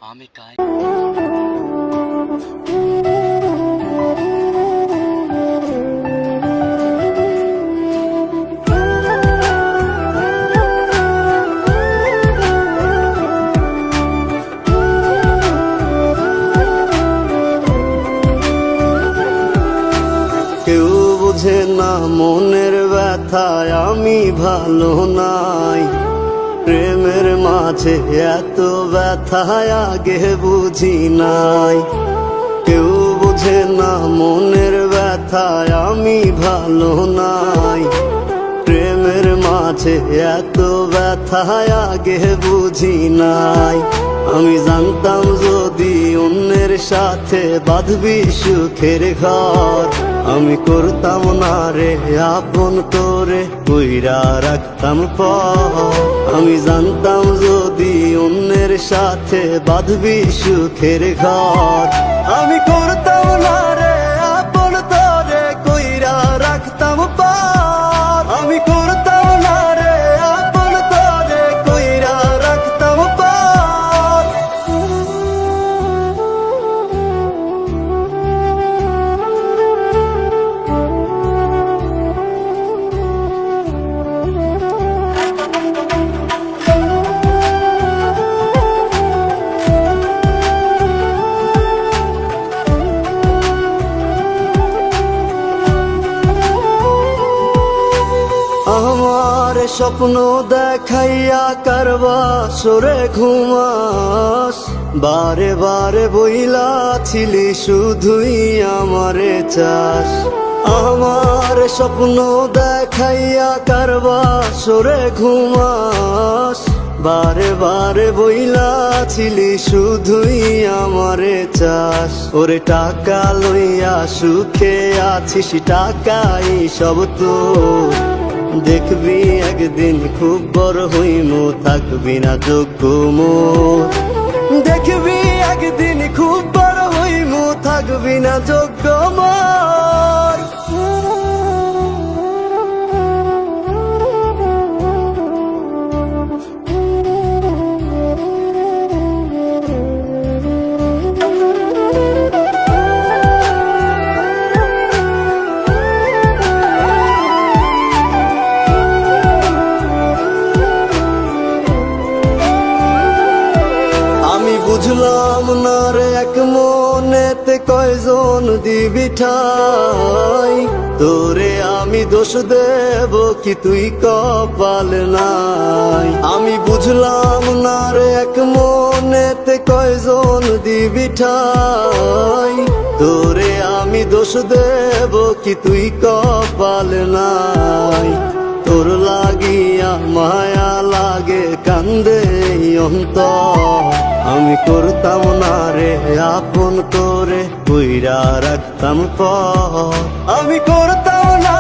আমি কাই কেউ বুঝে না মনের ব্যথায় আমি ভালো নাই। প্রেমের মাঝে এত ব্যথায় আগে বুঝি নাই। কেউ বুঝে না মনের ব্যথায় আমি ভালো নাই। প্রেমের মাঝে এত ব্যথায় আগে বুঝি নাই। আমি জানতাম যদি অন্যের সাথে বাঁধবি সুখের ঘর, আমি করতাম না রে আপন করে কইরা রাখতাম পর। আমি জানতাম যদি অন্যের সাথে বাঁধবি সুখের ঘর, আমি করতাম না রে আপন করে কইরা রাখতাম পর। আমি করতাম না রে আপন করে কইরা রাখতাম পর। আমার স্বপ্ন দেখাইয়া কারবা সরে ঘুমাস, বারে বারে বইলা ছিলি শুধুই আমারে চাস। আমার স্বপ্ন দেখাইয়া কারবা সরে ঘুমাস, বারে বারে বইলা ছিলি শুধুই আমারে চাস। ওরে টাকা লইয়া সুখে আছিস, টাকাই সব তো দেখবি একদিন খুব বড় হইমু, থাকবি না যোগ্য মোর। দেখবি একদিন খুব বড় হইমু, থাকবি না যোগ্য মোর। বুঝলাম না রে এক মনেতে কয়জন দিবি ঠাই, তোরে আমি দোষ দেব কি তুই কপাল নাই। আমি বুঝলাম না রে এক মনেতে কয়জন দিবি ঠাই, তোরে আমি দোষ দেব কি তুই কপাল নাই। তোর লাগিয়া মায়া লাগে কান্দে অন্তর, আমি করতাম না রে আপন করে কইরা রাখতাম পর। আমি করতাম না